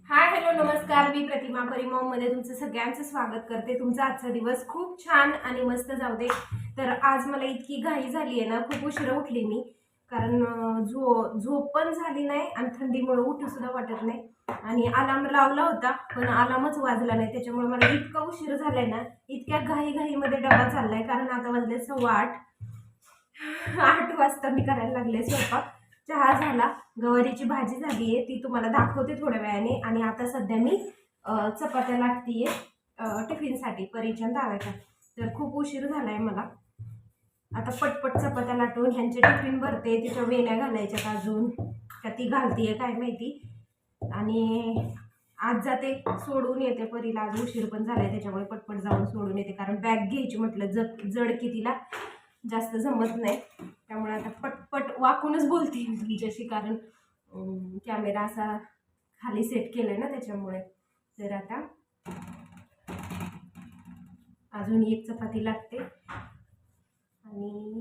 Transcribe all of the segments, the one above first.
Hi hello नमस्कार, मी प्रतिमा परिमॉम मध्ये तुमचं सगळ्यांचं स्वागत करते। तुमचा आजचा दिवस खूप छान आणि मस्त जाऊ दे। तर आज मला इतकी घाई झाली आहे ना, खूप उशिरा उठली मी, कारण झोप पण झाली नाही आणि थंडीमुळे उठू सुद्धा वाटत नाही। आणि अलार्म लावला होता पण अलार्मच वाजला नाही, त्याच्यामुळे मला इतका उशीर झालाय ना। इतक्या घाईमध्ये डबा चाललाय, कारण आता वाजले 8:15। 8 वाजता मी करायला लागले स्वयंपाक। चहा झाला, गवारीची भाजी झाली आहे, ती तुम्हाला दाखवते थोड्या वेळाने। आणि आता सध्या मी चपात्या लाटतीये टिफिनसाठी परीच्या दादाच्या। तर खूप उशीर झालाय मला, आता पटपट चपात्या लाटून ह्यांचे टिफिन भरते। तिच्या वेण्या घालायच्यात अजून, का ती घालतीये काय माहिती। आणि आज जाते सोडून येते परीला, आज उशीर पण झालाय त्याच्यामुळे पटपट जाऊन सोडून येते, कारण बॅग घ्यायची म्हटलं जड की तिला जास्त जमत नाही। त्यामुळे आता पटपट वाकूनच बोलते मी तुमच्याशी, कारण कॅमेरा असा खाली सेट केलाय ना त्याच्यामुळे। तर आता अजून एक चपाती लागते आणि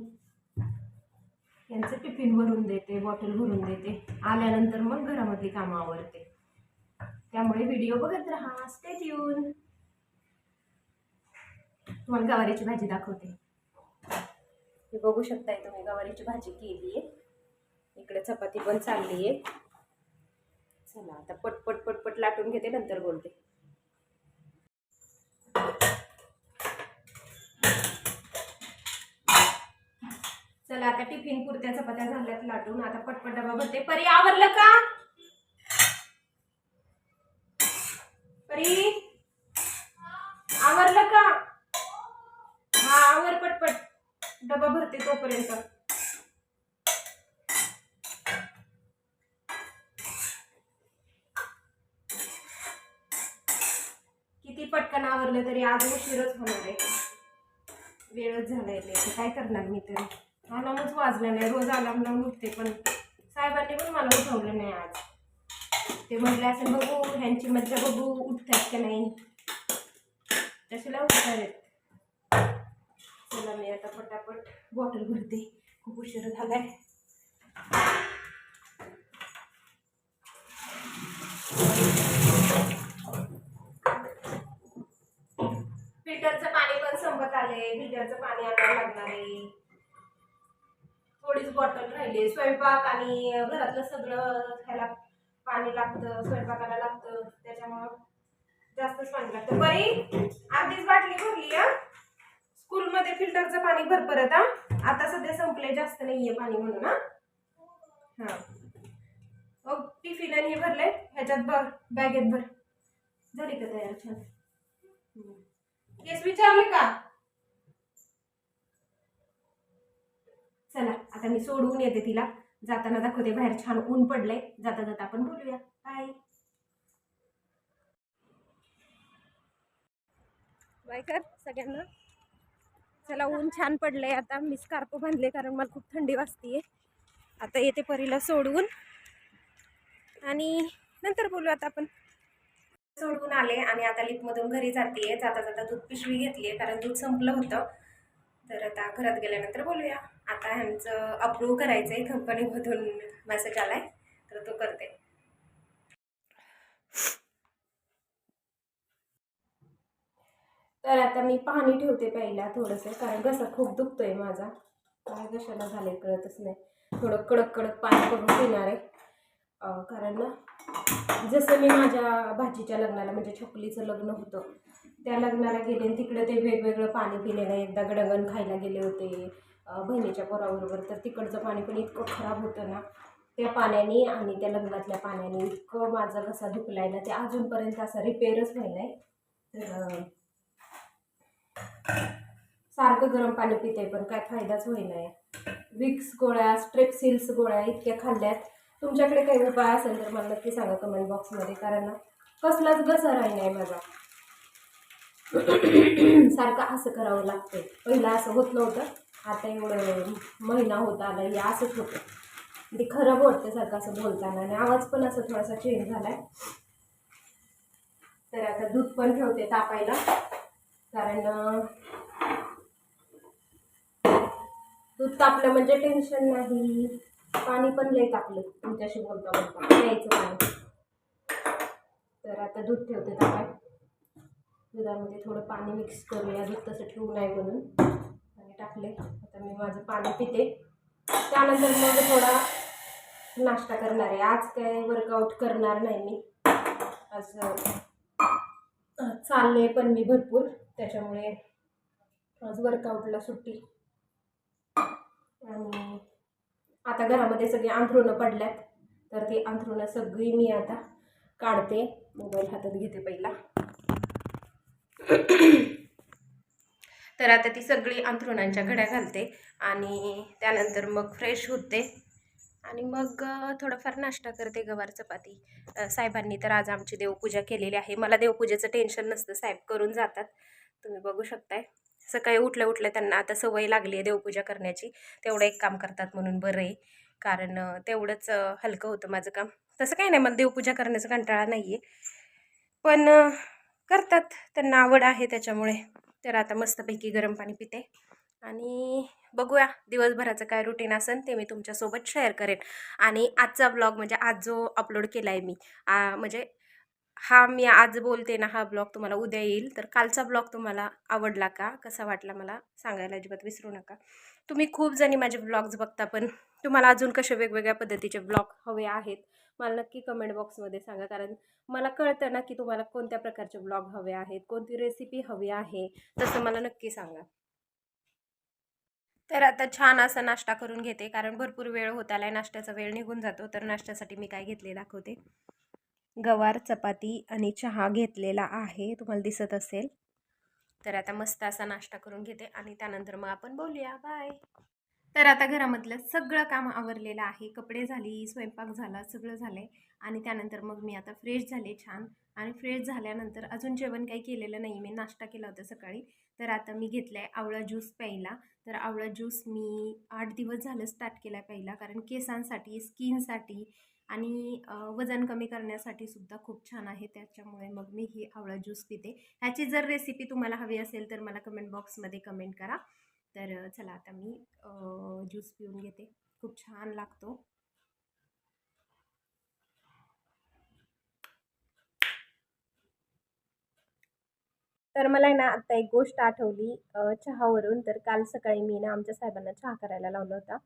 यांचं टिफिन भरून देते, बॉटल भरून देते। आल्यानंतर मग घरामध्ये कामं आवरते, त्यामुळे व्हिडिओ बघत राहा, स्टे ट्यून। तुम्हाला गवारीची भाजी दाखवते, हे बघू शकताय तुम्ही, गवारीची भाजी केली आहे, इकडे चपाती पण चालली आहे। चला आता पटपट पटपट लाटून घेते, नंतर बोलते। चला आता टिफिन पुरत्या चपात्या झाल्यात लाटून, आता पटपट डबा भरते। परी आवरलं का? परी आवरलं का? हा आवर पटपट, डबा भरते तोपर्यंत। किती पटकन आवरलं तरी आज उशीरच होणार आहे, वेळच झालाय। काय करणार मी तरी, अलार्मच वाजला नाही। रोज अलार्म लावून उठते, पण साहेबांनी पण मला उठवलं नाही आज। ते म्हटले असेल बघू ह्यांची मज्जा बघू, उठतात का नाही, तशाला उठणार आहेत। चला मी आता पटापट बॉटल भरते, खूप उशीर झालाय। फिल्टरचं पाणी पण संपत आले, फिल्टरचं पाणी आणायला लागणार आहे। थोडीच बॉटल राहिली, स्वयंपाक आणि घरातलं सगळं ह्याला पाणी लागतं, स्वयंपाकाला लागतं, त्याच्यामुळं जास्तच पाणी लागतं। बरी अर्धीच बाटली भरली आहे, स्कूलमध्ये फिल्टरचं पाणी भर परत। आता सध्या संपले, जास्त नाहीये पाणी म्हणून। हा टिफिन आणि हे भरले, ह्याच्यात भर, बॅगेत भर। झाली का तयार? छान। केस विचारले का? चला आता मी सोडून येते तिला, जाताना दाखवते बाहेर छान ऊन पडलंय। जाता जाता आपण बोलूया, बाय बाय कर सगळ्यांना। चला ऊन छान पडलंय, आता मी स्कार्फ बांधले कारण मला खूप थंडी वाजतीये। आता येते परीला सोडून आणि नंतर बोलू आता आपण। सोडून आले आणि आता लिफ्टमधून घरी जाते। जाता जाता दूध पिशवी घेतली आहे, कारण दूध संपलं होतं। तर आता घरात गेल्यानंतर बोलूया। आता ह्यांचं अप्रूव्ह करायचंय, कंपनीमधून मेसेज आलाय, तर तो करते। तर आता मी पाणी ठेवते प्यायला थोडंसं, कारण घसा खूप दुखतोय माझा, काय कशाला झालंय कळतच नाही। थोडं कडक कडक पाणी करून पिणार आहे, कारण ना जसं मी माझ्या भाचीच्या लग्नाला, म्हणजे छकुलीचं लग्न होतं, त्या लग्नाला गेले, तिकडे ते वेगवेगळं पाणी पिलेलं। एकदा गडगण खायला गेले होते बहिणीच्या पोराबरोबर, तर तिकडचं पाणी पण इतकं खराब होतं ना त्या पाण्याने, आणि त्या लग्नातल्या पाण्याने इतकं माझा घसा दुखलाय ना, ते अजूनपर्यंत असा रिपेअरच व्हायलाय। तर सारखं गरम पाणी पिते पण काय फायदाच होईनाय। विक्स गोळ्या, स्ट्रेप्सिल्स गोळ्या इतक्या खाल्ल्यात। तुमच्याकडे काही उपाय असेल तर मला नक्की सांगा कमेंट बॉक्समध्ये, कारण ना कसलाच घसा राहिलाय माझा। सारखं असं करावं लागतंय, पहिला असं होत नव्हतं, आता एवढं महिना होत आला हे असंच होतं। ते खराब वाटतं सारखं असं बोलताना, आणि आवाज पण असं थोडासा चेंज झालाय। तर आता दूध पण ठेवते तापायला, कारण दूध तापलं म्हणजे टेन्शन नाही। पाणी पण लय तापलं तुमच्याशी बोलता बोलता, प्यायचं पाणी। तर आता दूध ठेवते ताकात. दुधामध्ये थोडं पाणी मिक्स करूया, दूध तसं ठेवू नये म्हणून पाणी टाकले. आता मी माझं पाणी पिते. त्यानंतर मग थोडा नाश्ता करणार आहे. आज काय वर्कआउट करणार नाही मी. आज चालले पण मी भरपूर, त्याच्यामुळे आज वर्कआउटला सुट्टी. आणि आता घरामध्ये सगळी अंथरुणं पडल्यात, तर ती अंथरुणं सगळी मी आता काढते. मोबाईल हातात घेते पहिला. तर आता ती सगळी अंथरुणांच्या घड्या घालते आणि त्यानंतर मग फ्रेश होते आणि मग थोडंफार नाश्ता करते, गवार चपाती. साहेबांनी तर आज आमची देवपूजा केलेली आहे. मला देवपूजेचं टेन्शन नसतं, साहेब करून जातात. तुम्ही बघू शकताय. सकाळी उठल्या उठल्या त्यांना आता सवय लागली आहे देवपूजा करण्याची. तेवढं एक काम करतात म्हणून बरं आहे, कारण तेवढंच हलकं होतं माझं काम. तसं काही नाही, मला देवपूजा करण्याचा कंटाळा नाही आहे, पण करतात, त्यांना आवड आहे त्याच्यामुळे. तर आता मस्तपैकी गरम पाणी पिते आणि बघूया दिवसभराचं काय रुटीन असेल ते मी तुमच्यासोबत शेअर करेन. आणि आजचा ब्लॉग म्हणजे आज जो अपलोड केला आहे मी, म्हणजे हा मी आज बोलते ना, हा ब्लॉग तुम्हाला उद्या येईल. तर कालचा ब्लॉग तुम्हाला आवडला का, कसा वाटला मला सांगायला अजिबात विसरू नका. तुम्ही खूप जणी माझे ब्लॉग्स बघता, पण तुम्हाला अजून कसे वेगवेगळ्या पद्धतीचे ब्लॉग हवे आहेत मला नक्की कमेंट बॉक्समध्ये सांगा, कारण मला कळतं ना की तुम्हाला कोणत्या प्रकारचे ब्लॉग हवे आहेत, कोणती रेसिपी हवी आहे, तसं मला नक्की सांगा. तर आता छान असा नाश्ता करून घेते, कारण भरपूर वेळ होत आलाय, नाश्त्याचा वेळ निघून जातो. तर नाश्त्यासाठी मी काय घेतले दाखवते. गवार चपाती आणि चहा घेतलेला आहे, तुम्हाला दिसत असेल. तर आता मस्त असा नाश्ता करून घेते आणि त्यानंतर मग आपण बोलूया. बाय. तर आता घरामधलं सगळं काम आवरलेलं आहे. कपडे झाली, स्वयंपाक झाला, सगळं झालं आहे. आणि त्यानंतर मग मी आता फ्रेश झाले छान. आणि फ्रेश झाल्यानंतर अजून जेवण काही केलेलं नाही, मी नाश्ता केला होता सकाळी. तर आता मी घेतला आहे आवळा ज्यूस प्यायला. तर आवळा ज्यूस मी 8 दिवस झालं स्टार्ट केला आहे प्यायला, कारण केसांसाठी, स्किनसाठी आणि वजन कमी करण्यासाठी सुद्धा खूप छान आहे. त्याच्यामुळे मग मी ही आवळा ज्यूस पिते. ह्याची जर रेसिपी तुम्हाला हवी असेल तर मला कमेंट बॉक्समध्ये कमेंट करा. तर चला आता मी ज्यूस पिऊन घेते, खूप छान लागतो. तर मला ना आत्ता एक गोष्ट आठवली चहावरून. तर काल सकाळी मी ना आमच्या साहेबांना चहा करायला लावला होता.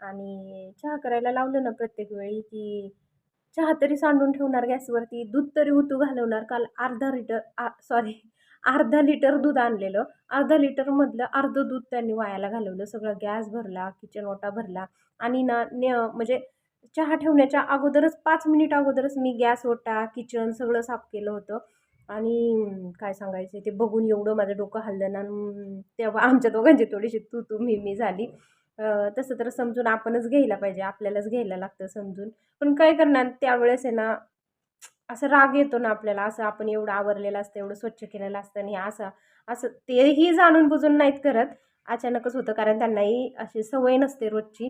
आणि चहा करायला लावलं ना प्रत्येक वेळी की चहा तरी सांडून ठेवणार गॅसवरती, दूध तरी उतू घालवणार. काल अर्धा लिटर दूध आणलेलं, अर्धा लिटरमधलं अर्धं दूध त्यांनी वायाला घालवलं. सगळा गॅस भरला, किचन ओटा भरला. आणि ना म्हणजे चहा ठेवण्याच्या अगोदरच 5 मिनिट अगोदरच मी गॅस ओटा, किचन सगळं साफ केलं होतं. आणि काय सांगायचं, ते बघून एवढं माझं डोकं हललं ना. तेव्हा आमच्या दोघांची थोडीशी तू मी झाली. तसं तर समजून आपणच घ्यायला पाहिजे, आपल्यालाच घ्यायला लागतं समजून. पण काय करणार, त्यावेळेस आहे ना असं राग येतो ना आपल्याला. असं आपण एवढं आवरलेलं असतं, एवढं स्वच्छ केलेलं असतं आणि असं असं तेही जाणून बुजून नाहीत करत, अचानकच होतं, कारण त्यांनाही अशी सवय नसते रोजची.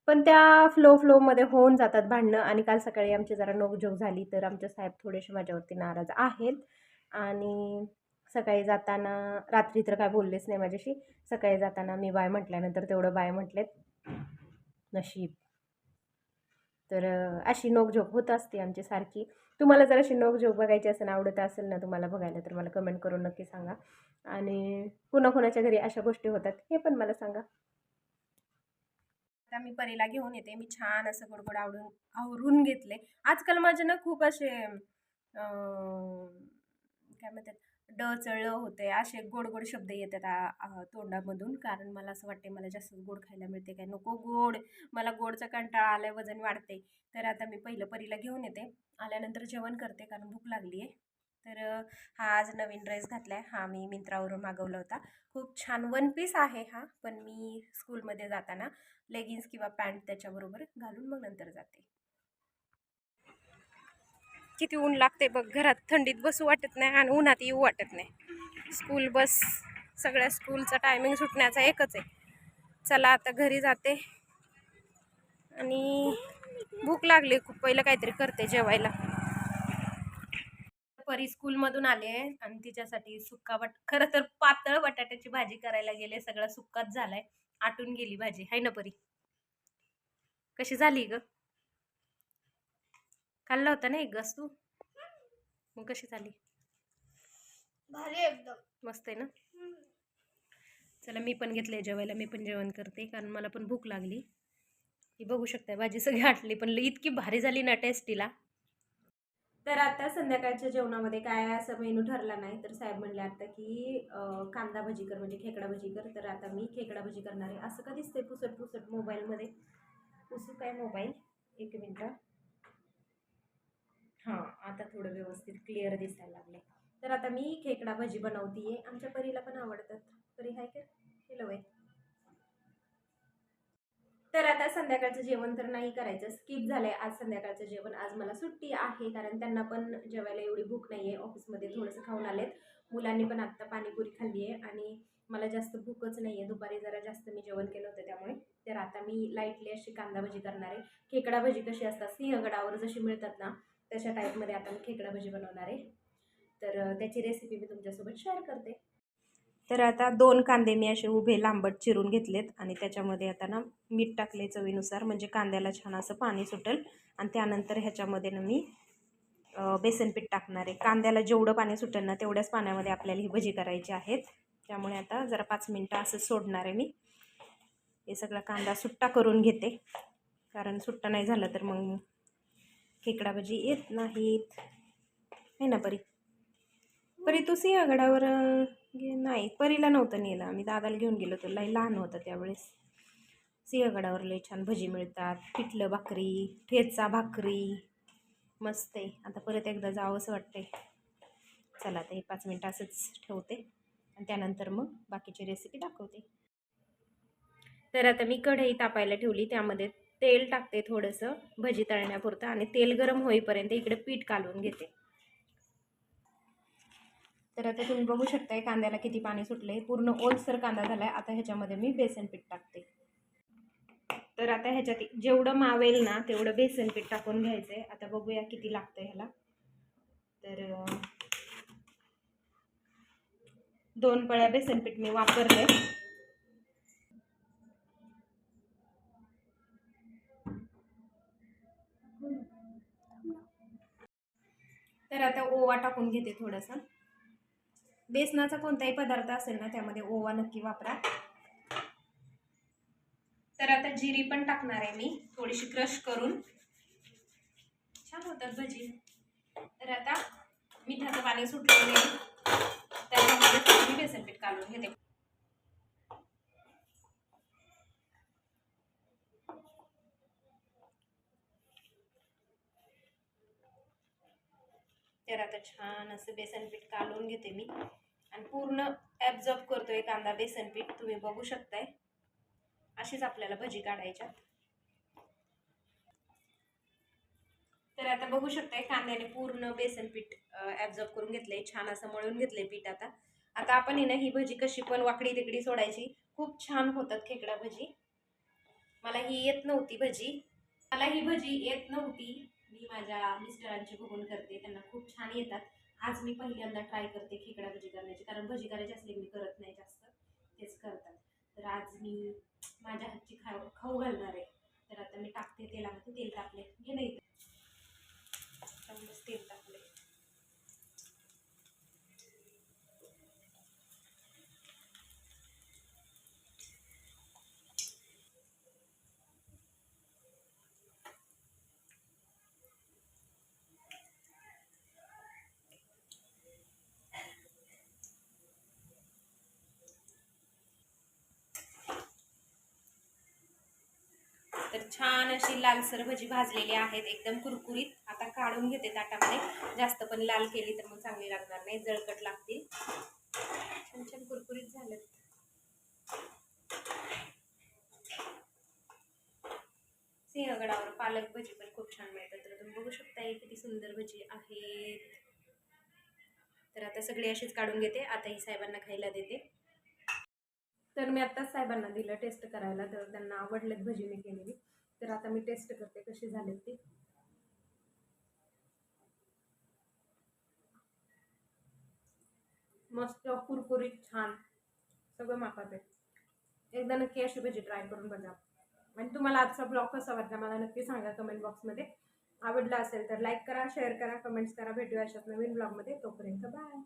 पण त्या फ्लोमध्ये होऊन जातात भांडणं. आणि काल सकाळी आमची जरा नोकझोक झाली, तर आमचे साहेब थोडेसे माझ्यावरती नाराज आहेत. आणि सकाळी जाताना, रात्री तर काय बोललेच नाही माझ्याशी, सकाळी जाताना मी बाय म्हटल्यानंतर तेवढं बाय म्हटलेत. नशीब. तर अशी नोकझोक होत असते आमची सारखी. तुम्हाला जर अशी नोकझोक बघायची असेल, आवडत असेल ना तुम्हाला बघायला, तर मला कमेंट करून नक्की सांगा. आणि कुणाकुणाच्या घरी अशा गोष्टी होतात हे पण मला सांगा. आता मी परीला घेऊन येते. मी छान असं गोडगोड आवरून घेतले. आजकाल माझे ना खूप असे काय म्हणतात, चळलं होते, असे गोड गोड शब्द येतात तोंडामधून, कारण मला असं वाटते मला जास्त गोड खायला मिळते, काय नको गोड, मला गोडचा कंटाळा आलाय, वजन वाढते. तर आता मी पहिलं परीला घेऊन येते, आल्यानंतर जेवण करते, कारण भूक लागली आहे. तर हा आज नवीन ड्रेस घातलाय, हा मी मिंत्रावरून मागवला होता. खूप छान वन पीस आहे हा, पण मी स्कूलमध्ये जाताना लेगिन्स किंवा पॅन्ट त्याच्याबरोबर घालून मग नंतर जाते. किती ऊन लागते बघ, घरात थंडीत बसू वाटत नाही आणि उन्हात येऊ वाटत नाही. स्कूल बस, सगळ्या स्कूलचा टायमिंग सुटण्याचा एकच आहे. चला आता घरी जाते आणि भूक लागली खूप, पहिलं काहीतरी करते जेवायला. परी स्कूलमधून आले आणि तिच्यासाठी खरं तर पातळ बटाट्याची भाजी करायला गेले, सगळं सुक्काच झालाय, आटून गेली भाजी. हाय ना परी, कशी झाली ग? खाल्ला होता ना एक घास तू? मग कशी झाली? भारी एकदम मस्त आहे ना. चला मी पण घेतलंय जेवायला, मी पण जेवण करते कारण मला पण भूक लागली. ही बघू शकताय भाजी सगळी आटली, पण इतकी भारी झाली ना टेस्टीला. तर आता संध्याकाळच्या जेवणामध्ये काय असं मेनू ठरला नाही, तर साहेब म्हणले आता की कांदा भजी कर, म्हणजे खेकडा भजी कर. तर आता मी खेकडा भजी करणार आहे. असं का दिसतंय पुसट पुसट मोबाईलमध्ये? पुसू काय मोबाईल? एक मिनटं. हां, आता थोडं व्यवस्थित क्लिअर दिसायला लागले. तर आता मी खेकडा भजी बनवतीये. आमच्या परीला पण आवडतात. परी हाय का? केलं वय. तर आता संध्याकाळचं जेवण तर नाही करायचं, स्किप झालंय आज संध्याकाळचं जेवण. आज मला सुट्टी आहे कारण त्यांना पण जेवायला एवढी भूक नाही आहे. ऑफिसमध्ये थोडंसं खाऊन आलेत. मुलांनी पण आत्ता पाणीपुरी खाल्ली आहे आणि मला जास्त भूकच नाही आहे. दुपारी जरा जास्त मी जेवण केलं होतं त्यामुळे. तर आता मी लाईटली अशी कांदा भजी करणार आहे. खेकडा भजी कशी असतात, सिंहगडावर जशी मिळतात ना, तशा टाईपमध्ये आता मी खेकडा भजी बनवणार आहे. तर त्याची रेसिपी मी तुमच्यासोबत शेअर करते. तर आता 2 कांदे मी असे उभे लांबट चिरून घेतलेत आणि त्याच्यामध्ये आता ना मीठ टाकले चवीनुसार, म्हणजे कांद्याला छान असं पाणी सुटेल. आणि त्यानंतर ह्याच्यामध्ये ना मी बेसन पीठ टाकणार आहे. कांद्याला जेवढं पाणी सुटेल ना तेवढ्याच पाण्यामध्ये आपल्याला ही भजी करायची आहेत. त्यामुळे आता जरा 5 मिनटं असं सोडणार आहे मी. हे सगळा कांदा सुट्टा करून घेते, कारण सुट्टा नाही झालं तर मग खेकडा भजी येत नाहीत. आहे ना परी? परी तू सिंहगडावर नाही, परीला नव्हतं नेलं आम्ही, दादाला घेऊन गेलो होतो. लई लहान होतं त्यावेळेस. सिंहगडावर लई छान भजी मिळतात, पिठलं भाकरी, ठेचा भाकरी, मस्त आहे. आता परत एकदा जावंसं वाटतंय. चला आता हे 5 मिनटं असंच ठेवते आणि त्यानंतर मग बाकीची रेसिपी दाखवते. तर आता मी कढई तापायला ठेवली, त्यामध्ये तेल टाकते थोडंसं भजी तळण्यापुरतं आणि तेल गरम होईपर्यंत इकडे पीठ कालवून घेते. तर आता तुम्ही बघू शकताय कांद्याला किती पाणी सुटले, पूर्ण ओलसर कांदा झालाय. आता ह्याच्यामध्ये मी बेसन पीठ टाकते. तर आता ह्याच्यात जेवढं मावेल ना तेवढं बेसन पीठ टाकून घ्यायचंय. आता बघूया किती लागतंय ह्याला. तर 2 पळ्या बेसन पीठ मी वापरले. तर आता ओवा टाकून घेते थोडासा. बेसनाचा कोणताही पदार्थ असेल ना त्यामध्ये ओवा नक्की वापरा. तर आता जिरी पण टाकणार आहे मी, थोडीशी क्रश करून. छान होतात भजी. तर आता मिठाचं पाणी सुटलेलं आहे, त्याच्यामध्ये मी बेसन पीठ काढून घेते. तर आता छान असं बेसन पीठ काढून घेते मी आणि पूर्ण ॲब्झॉर्ब करतोय कांदा बेसन पीठ. तुम्ही बघू शकताय अशीच आपल्याला भजी काढायच्या. तर आता बघू शकताय कांद्याने पूर्ण बेसन पीठ ॲब्झॉर्ब करून घेतलंय, छान असं मळून घेतलंय पीठ. आता आपण ना ही भजी कशी पण वाकडी तिकडी सोडायची. खूप छान होतात खेकडा भजी. मला ही येत नव्हती भजी, मी माझ्या मिस्टरांची बघून करते, त्यांना खूप छान येतात. आज मी पहिल्यांदा ट्राय करते खेकडा भजी करण्याची, कारण भजी करायची असली मी करत नाही जास्त, तेच करतात. तर आज मी माझ्या हातची खाऊ घालणार आहे. तर आता मी टाकते तेलामध्ये. तेल टाकले हे नाही, तेल टाकले. तर छान अशी लालसर भजी भाजलेली आहेत, एकदम कुरकुरीत. आता काढून घेते ताटामध्ये. जास्त पण लाल केली तर मग चांगली लागणार नाही, जळकट लागतील. छान छान कुरकुरीत झालेत. सिंहगडावर पालक भजी पण खूप छान मिळतात. तर तुम्ही बघू शकता किती सुंदर भजी आहेत. तर आता सगळी अशीच काढून घेते. आता ही साहेबांना खायला देते. तर मी आत्ताच साहेबांना दिलं टेस्ट करायला, तर त्यांना आवडलेत भजी मी केलेली. तर आता मी टेस्ट करते कशी झालेत ती. मस्त कुरकुरीत छान सगळं मापात आहे. एकदा नक्की अशी भजी ट्राय करून बघा. आणि तुम्हाला आजचा ब्लॉग कसा वाटला मला नक्की सांगा कमेंट बॉक्समध्ये. आवडला असेल तर लाईक करा, शेअर करा, कमेंट्स करा. भेटूया अशाच नवीन ब्लॉगमध्ये. तोपर्यंत बाय.